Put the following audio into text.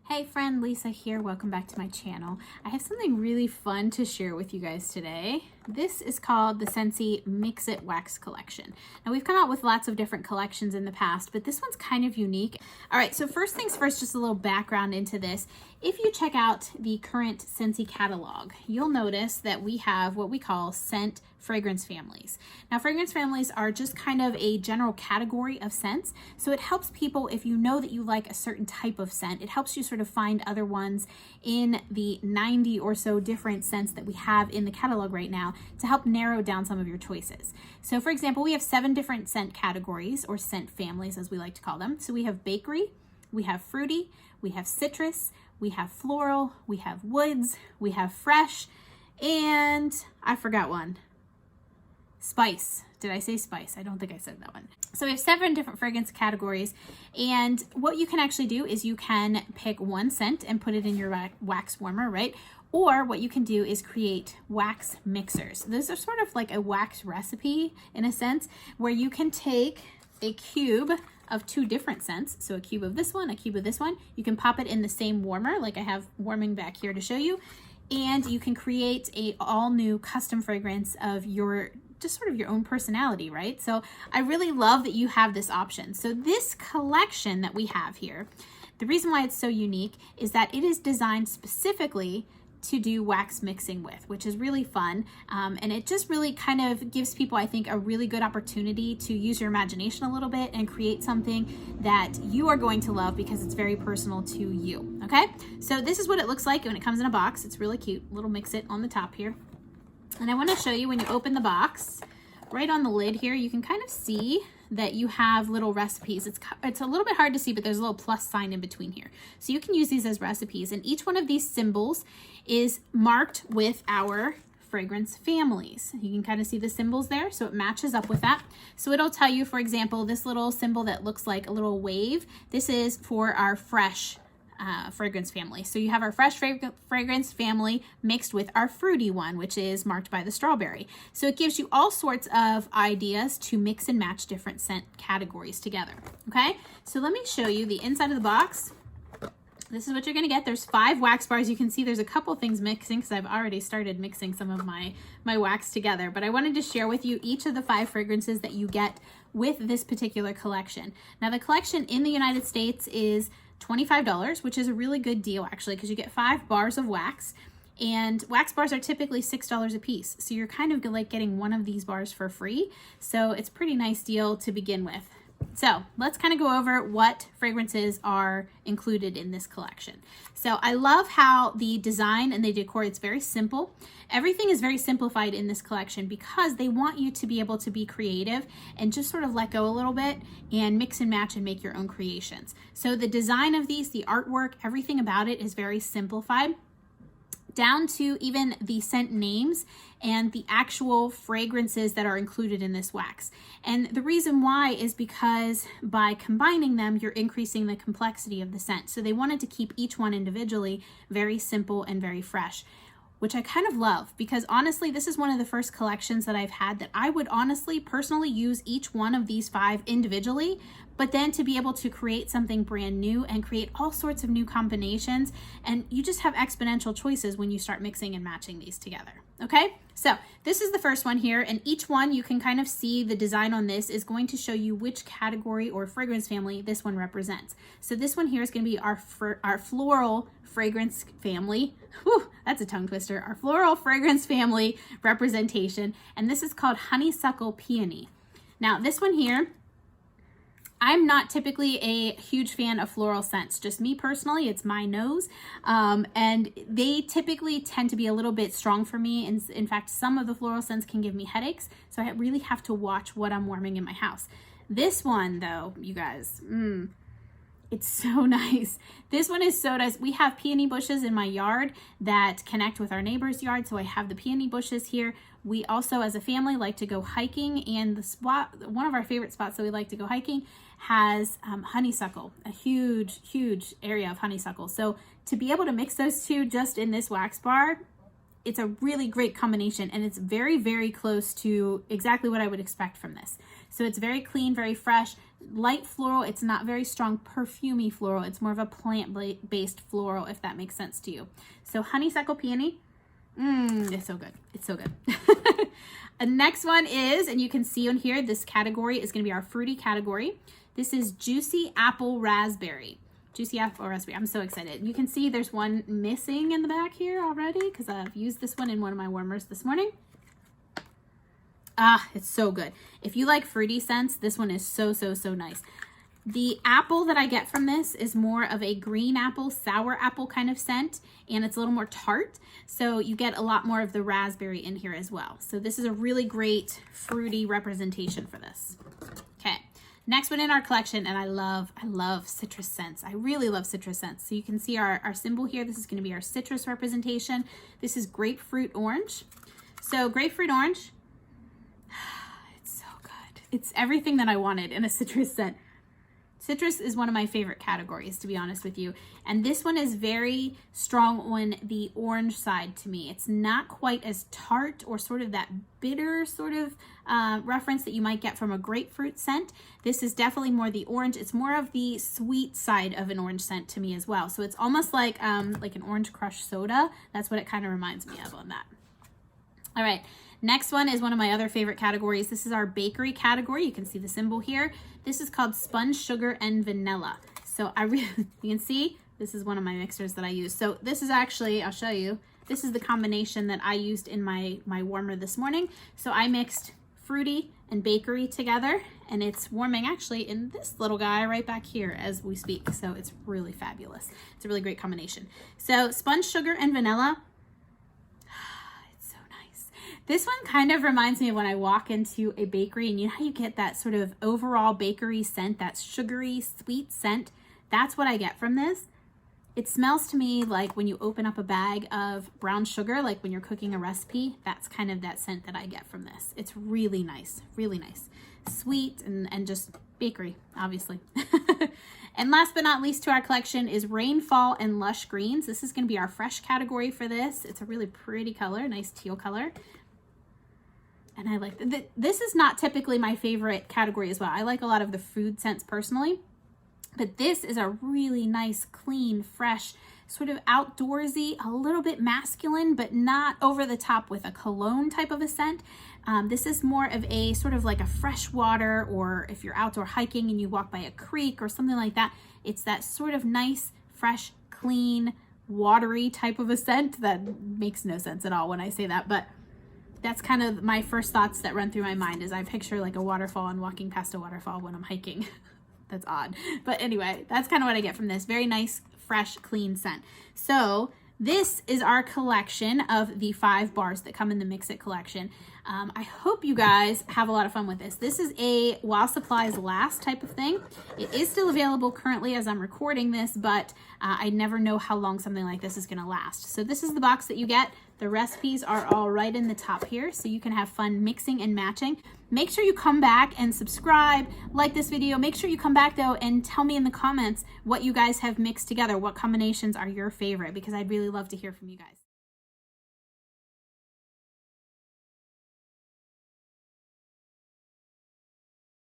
Hey friend, Lisa here. Welcome back to my channel. I have something really fun to share with you guys today. This is called the Scentsy Mix It Wax Collection. Now we've come out with lots of different collections in the past, but this one's kind of unique. All right, so first things first, just a little background into this. If you check out the current Scentsy catalog, you'll notice that we have what we call scent fragrance families. Now fragrance families are just kind of a general category of scents, so it helps people if you know that you like a certain type of scent. It helps you sort of find other ones in the 90 or so different scents that we have in the catalog right now to help narrow down some of your choices. So for example, we have 7 different scent categories, or scent families as we like to call them. So we have bakery, we have fruity, we have citrus, we have floral, we have woods, we have fresh, and I forgot one. Spice. Did I say spice? I don't think I said that one. So we have 7 different fragrance categories, and what you can actually do is you can pick one scent and put it in your wax warmer, right? Or what you can do is create wax mixers. Those are sort of like a wax recipe in a sense, where you can take a cube of 2 different scents. So a cube of this one, a cube of this one. You can pop it in the same warmer, like I have warming back here to show you, and you can create a all new custom fragrance of your just sort of your own personality, right? So I really love that you have this option. So this collection that we have here, the reason why it's so unique is that it is designed specifically to do wax mixing with, which is really fun. And it just really kind of gives people, I think, a really good opportunity to use your imagination a little bit and create something that you are going to love because it's very personal to you, okay? So this is what it looks like when it comes in a box. It's really cute, little mix it on the top here. And I want to show you when you open the box, right on the lid here, you can kind of see that you have little recipes. It's a little bit hard to see, but there's a little plus sign in between here. So you can use these as recipes, and each one of these symbols is marked with our fragrance families. You can kind of see the symbols there, so it matches up with that. So it'll tell you, for example, this little symbol that looks like a little wave, this is for our fresh fragrance family. So you have our fresh fragrance family mixed with our fruity one, which is marked by the strawberry. So it gives you all sorts of ideas to mix and match different scent categories together. Okay, so let me show you the inside of the box. This is what you're going to get. There's 5 wax bars. You can see there's a couple things mixing because I've already started mixing some of my wax together, but I wanted to share with you each of the 5 fragrances that you get with this particular collection. Now the collection in the United States is $25, which is a really good deal actually, because you get 5 bars of wax, and wax bars are typically $6 a piece. So you're kind of like getting one of these bars for free. So it's a pretty nice deal to begin with. So let's kind of go over what fragrances are included in this collection. So I love how the design and the decor, it's very simple. Everything is very simplified in this collection because they want you to be able to be creative and just sort of let go a little bit and mix and match and make your own creations. So the design of these, the artwork, everything about it is very simplified, down to even the scent names and the actual fragrances that are included in this wax. And the reason why is because by combining them, you're increasing the complexity of the scent. So they wanted to keep each one individually very simple and very fresh, which I kind of love, because honestly, this is one of the first collections that I've had that I would honestly personally use each one of these 5 individually, but then to be able to create something brand new and create all sorts of new combinations, and you just have exponential choices when you start mixing and matching these together. Okay, so this is the first one here, and each one you can kind of see the design on this is going to show you which category or fragrance family this one represents. So this one here is going to be our floral fragrance family. Whew, that's a tongue twister. Our floral fragrance family representation, and this is called Honeysuckle Peony. Now this one here, I'm not typically a huge fan of floral scents. Just me personally, it's my nose. And they typically tend to be a little bit strong for me. And in fact, some of the floral scents can give me headaches. So I really have to watch what I'm warming in my house. This one though, you guys, it's so nice. This one is so nice. We have peony bushes in my yard that connect with our neighbor's yard. So I have the peony bushes here. We also, as a family, like to go hiking, and the spot, one of our favorite spots that we like to go hiking, has honeysuckle, a huge, huge area of honeysuckle. So to be able to mix those 2 just in this wax bar, it's a really great combination, and it's very, very close to exactly what I would expect from this. So it's very clean, very fresh, light floral. It's not very strong perfumey floral. It's more of a plant-based floral, if that makes sense to you. So Honeysuckle Peony. It's so good. It's so good. The next one is, and you can see on here, this category is going to be our fruity category. This is Juicy Apple Raspberry. Juicy Apple Raspberry. I'm so excited. You can see there's one missing in the back here already because I've used this one in one of my warmers this morning. It's so good. If you like fruity scents, this one is so nice. The apple that I get from this is more of a green apple, sour apple kind of scent, and it's a little more tart. So you get a lot more of the raspberry in here as well. So this is a really great fruity representation for this. Okay, next one in our collection, and I love citrus scents. I really love citrus scents. So you can see our symbol here. This is going to be our citrus representation. This is Grapefruit Orange. So Grapefruit Orange, it's so good. It's everything that I wanted in a citrus scent. Citrus is one of my favorite categories, to be honest with you. And this one is very strong on the orange side to me. It's not quite as tart or sort of that bitter sort of reference that you might get from a grapefruit scent. This is definitely more the orange. It's more of the sweet side of an orange scent to me as well. So it's almost like an orange crush soda. That's what it kind of reminds me of on that. All right. Next one is one of my other favorite categories. This is our bakery category. You can see the symbol here. This is called Spun Sugar and Vanilla. So you can see, this is one of my mixers that I use. So this is actually, I'll show you, this is the combination that I used in my warmer this morning. So I mixed fruity and bakery together, and it's warming actually in this little guy right back here as we speak. So it's really fabulous. It's a really great combination. So Spun Sugar and Vanilla. This one kind of reminds me of when I walk into a bakery, and you know how you get that sort of overall bakery scent, that sugary, sweet scent? That's what I get from this. It smells to me like when you open up a bag of brown sugar, like when you're cooking a recipe. That's kind of that scent that I get from this. It's really nice, really nice. Sweet and just bakery, obviously. And last but not least to our collection is Rainfall and Lush Greens. This is going to be our fresh category for this. It's a really pretty color, nice teal color. And I like this is not typically my favorite category as well. I like a lot of the food scents personally, but this is a really nice, clean, fresh, sort of outdoorsy, a little bit masculine, but not over the top with a cologne type of a scent. This is more of a sort of like a fresh water, or if you're outdoor hiking and you walk by a creek or something like that, it's that sort of nice, fresh, clean, watery type of a scent. That makes no sense at all when I say that, but that's kind of my first thoughts that run through my mind is I picture like a waterfall and walking past a waterfall when I'm hiking. That's odd. But anyway, that's kind of what I get from this. Very nice, fresh, clean scent. So this is our collection of the 5 bars that come in the Mix It collection. I hope you guys have a lot of fun with this. This is a while supplies last type of thing. It is still available currently as I'm recording this, but I never know how long something like this is going to last. So this is the box that you get. The recipes are all right in the top here, so you can have fun mixing and matching. Make sure you come back and subscribe, like this video. Make sure you come back though and tell me in the comments what you guys have mixed together. What combinations are your favorite? Because I'd really love to hear from you guys.